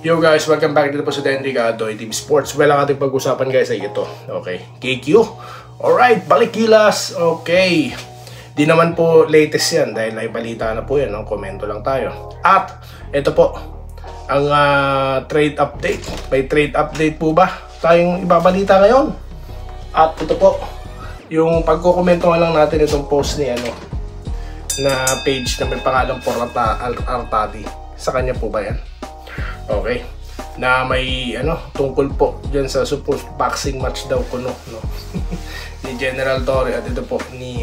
Yo guys, welcome back dito po sa Denricado Team Sports. Well, ang ating pag-usapan guys ay ito. Okay, KQ. Alright, balik kilas. Okay. Di naman po latest yan dahil naibalita na po yan. No? Komento lang tayo. At ito po, ang trade update. May trade update po ba tayong ibabalita ngayon? At ito po, yung pagkukomento lang natin itong post ni na page na may pangalang Artadi. Sa kanya po ba yan? Okay, na may tungkol po dyan sa supposed boxing match daw kuno ni General Torre at ito po ni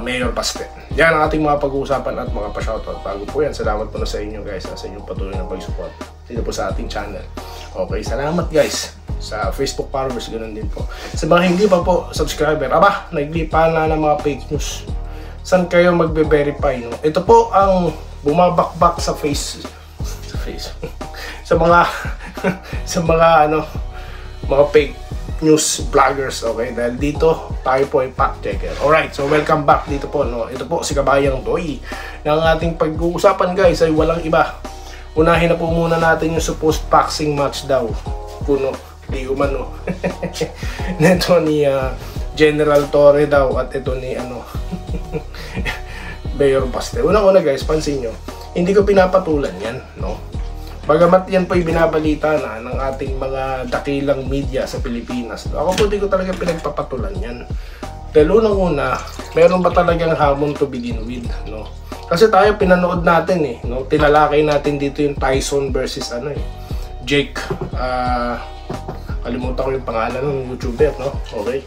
Mayor Paste. Yan ang ating mga pag-uusapan at mga pa-shoutout. Bago po yan, salamat po na sa inyo guys sa inyong patuloy na pag-support dito po sa ating channel. Okay, salamat guys sa Facebook followers, ganoon din po. Sa mga hindi pa po subscriber, naglipa na ng mga fake news. Saan kayo magbe-verify? No? Ito po ang bumabakbak sa sa mga mga fake news vloggers, okay? Dahil dito tayo po ay fact checker. Alright, so welcome back dito po, no? Ito po si Kabayang Doy. Ang ating pag-uusapan guys ay walang iba. Unahin na po muna natin yung supposed boxing match daw. Puno, di umano. Neto ni General Torre daw at ito ni Mayor Paste. Unang-una guys, pansin nyo, hindi ko pinapatulan yan, no? Bagamat yan po yung binabalita na ng ating mga dakilang media sa Pilipinas. Ako po di ko talaga pinagpapatulan yan. Dahil unang-una, meron ba talagang hamon to begin with, no? Kasi tayo pinanood natin no? Tinalakay natin dito yung Tyson versus Jake. Kalimutan ko yung pangalan ng YouTuber, no? Okay.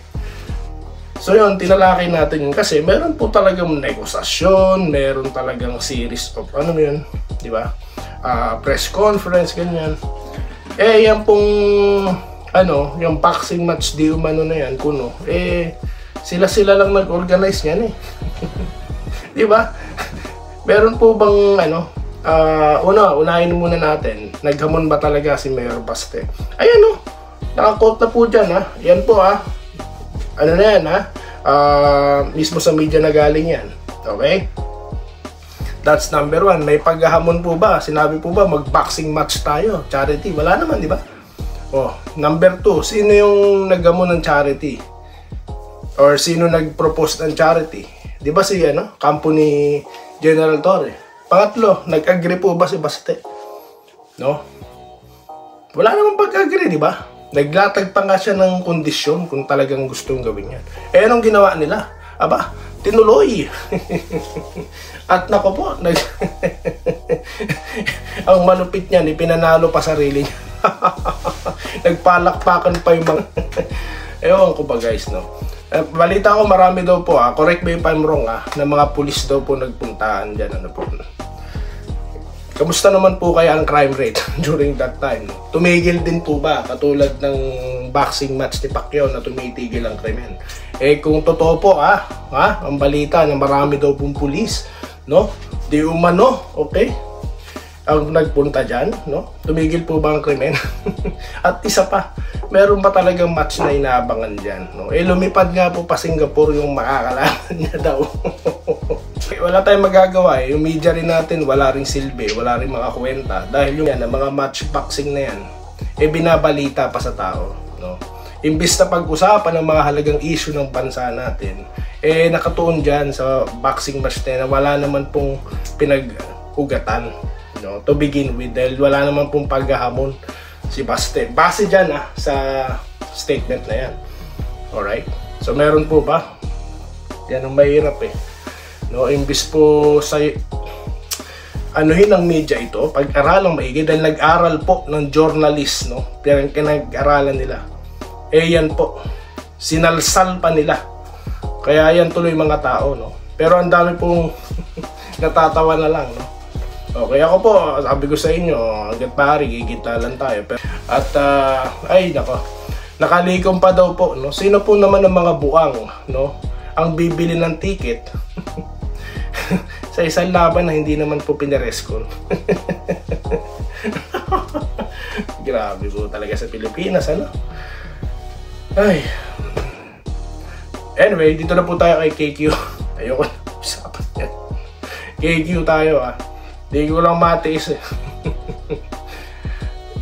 So yun, tinalakay natin yun kasi meron po talagang negosasyon, meron talagang series of yun, di ba? Press conference, ganyan. Yan pong yung boxing match di umano na yan, kuno. Sila lang nag-organize niyan di ba? Meron po bang unahin muna natin, naghamon ba talaga si Mayor Paste? Ayan naka-quote na po dyan yan po na yan mismo sa media na galing yan. Okay? That's number one. May paghahamon po ba? Sinabi po ba mag-boxing match tayo? Charity? Wala naman, di ba? Number two, sino yung naghamon ng charity? Or sino nag-propose ng charity? Di ba si kampo ni General Torre? Pangatlo, nag-agree po ba si Paste? No? Wala naman pag-agree, di ba? Naglatag pa nga siya ng kondisyon kung talagang gustong gawin yan. Anong ginawa nila? Tinuloy. At nako po, ang malupit niyan, ipinanalo pa sarili niya. Nagpalakpakan pa yung mga ewan ko ba guys, no? Balita ko marami daw po, correct me if I'm wrong, na mga pulis daw po nagpuntahan dyan, po. Kamusta naman po kaya ang crime rate during that time? Tumigil din po ba? Katulad ng boxing match ni Pacquiao na tumitigil ang krimen. Kung totoo po, ang balita na marami daw pong pulis, no? Di umano, okay? Ang nagpunta dyan, no? Tumigil po ba ang krimen? At isa pa, meron ba talagang match na inaabangan dyan, no? Lumipad nga po pa Singapore yung makakalaban niya daw. Wala tayong magagawa yung media rin natin wala ring silbi, wala ring mga kwenta dahil yung mga match boxing na yan binabalita pa sa tao, no? Imbis na pag-usapan ng mga halagang issue ng bansa natin, nakatuon dyan sa boxing match na wala naman pong pinag-ugatan, no? To begin with, dahil wala naman pong paghahamon si Paste base dyan sa statement na yan. Alright, so meron po ba? Yan ang mahirap no, imbis po sa anuhin ng media ito, pag-aralang maigi dahil nag-aral po ng journalist, no? Pinag-aralan nila. Yan po, sinalsal pa nila. Kaya yan tuloy mga tao, no? Pero ang dami pong natatawa na lang, no? Okay, ako po, sabi ko sa inyo, hanggat pari, gigita lang tayo. At, nako, nakalikom pa daw po, no? Sino po naman ang mga buang, no? Ang bibili ng ticket sa isang laban na hindi naman po pinareskon. Grabe po talaga sa Pilipinas, Ay. Anyway, dito na po tayo kay KQ. Ayoko na usapan yan. KQ tayo Di ko lang matiis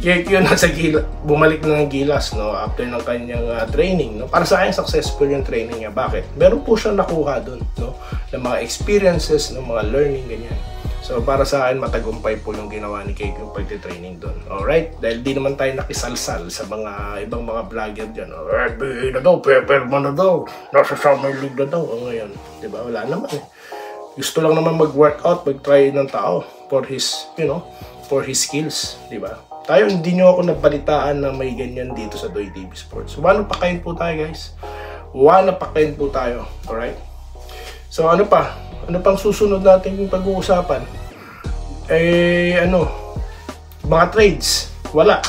Kaya nasa bumalik na ng Gilas, no, after ng kanyang training, no. Para sa akin successful yung training niya. Bakit? Meron po siyang nakuha doon, no, ng mga experiences, ng mga learning ganyan. So para sa akin matagumpay po yung ginawa ni Cake yung pagte-training doon. Alright? Dahil di naman tayo nakisalsal sa mga ibang mga vlogger diyan. NBA na daw, Pepperman na daw, nasa Summer League na daw. O ngayon, 'di ba? Wala naman eh. Gusto lang naman mag-workout, mag-try ng tao for his, you know, for his skills, 'di ba? Tayo, hindi nyo ako nabalitaan na may ganyan dito sa Doy TV Sports. One pa kain po tayo, guys. One pa kain po tayo. Alright? So, ano pa? Ano pang susunod natin yung pag-uusapan? Mga trades. Wala.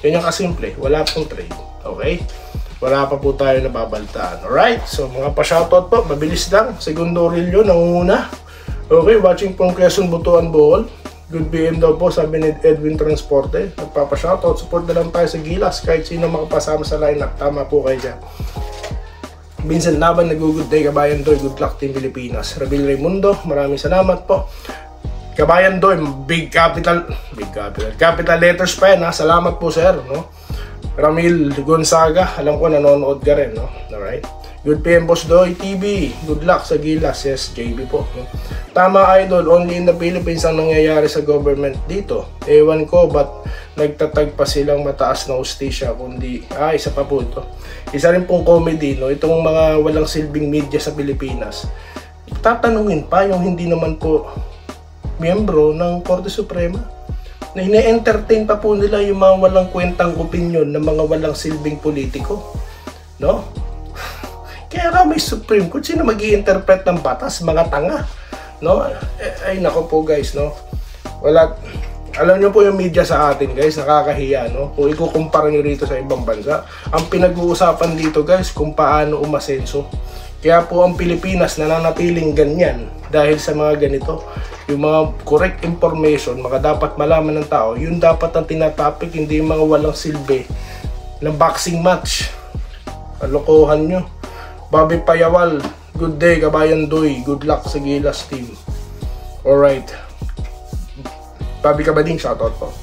Yan yung kasimple. Wala pong trade. Okay? Wala pa po tayo nababalitaan. Alright? So, mga pa-shoutout po. Mabilis lang. Segundo Aurelio, nangunguna. Okay, watching from Quezon, Butuan, Bohol. Good PM daw po, sabi ni Edwin Transporte. Nagpapa-shoutout, support na lang tayo sa Gilas. Kahit sino makapasama sa lineup, tama po kayo dyan. Vincent Laban, nag-good day, Kabayan Doy. Good luck, Team Pilipinas. Rabil Raimundo, maraming salamat po. Kabayan Doy, big capital letters pa yan, ha? Salamat po, sir, no? Ramil Gonzaga, alam ko nanonood ka rin, no? Alright. Good PM Boss Doy TV. Good luck sa Gilas. Yes, JB po. Tama, idol. Only in the Philippines ang nangyayari sa government dito. Ewan ko ba't nagtatag pa silang mataas na hustisya kundi... isa pa po ito. Isa rin pong comedy, no? Itong mga walang silbing media sa Pilipinas. Tatanungin pa yung hindi naman po miyembro ng Korte Suprema. Na ine-entertain pa po nila yung mga walang kwentang opinion ng mga walang silbing politiko. No? Kaya nga may Supreme Court, sino mag-i-interpret ng batas? Mga tanga, no? Ay nako po guys, no? Wala, alam nyo po yung media sa atin guys, nakakahiya, no? Kung ikukumpara nyo rito sa ibang bansa, ang pinag-uusapan dito guys, kung paano umasenso. Kaya po ang Pilipinas nananatiling ganyan dahil sa mga ganito. Yung mga correct information, mga dapat malaman ng tao, yun dapat ang tinatopic, hindi yung mga walang silbi ng boxing match. Alokohan nyo. Bobby Payawal, good day, Kabayan Doy. Good luck sa Gilas team. Alright. Bobby Kabading, shoutout po.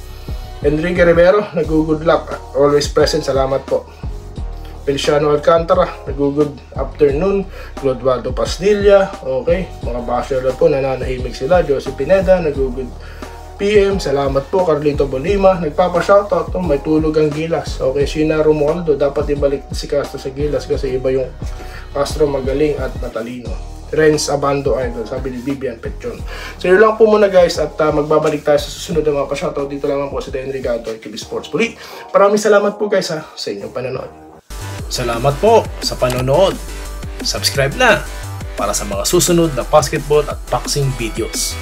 Enrique Rivero, nag-good luck. Always present, salamat po. Feliciano Alcantara, nag-good afternoon. Clodoaldo Pasdilla, okay. Mga basher po, nananahimik sila. Josie Pineda, nag-good PM, salamat po. Carlito Bolima, nagpapa-shoutout, may tulog ang Gilas. Okay, Sheena Romualdo, dapat ibalik si Castro sa Gilas kasi iba yung Castro, magaling at matalino. Renz Abando Idol, sabi ni Vivian Petron. So yun lang po muna guys, at magbabalik tayo sa susunod na mga pa-shoutout. Dito lang po si Henry Ganto, TV Sports Puli. Maraming salamat po guys sa inyong panonood. Salamat po sa panonood. Subscribe na para sa mga susunod na basketball at boxing videos.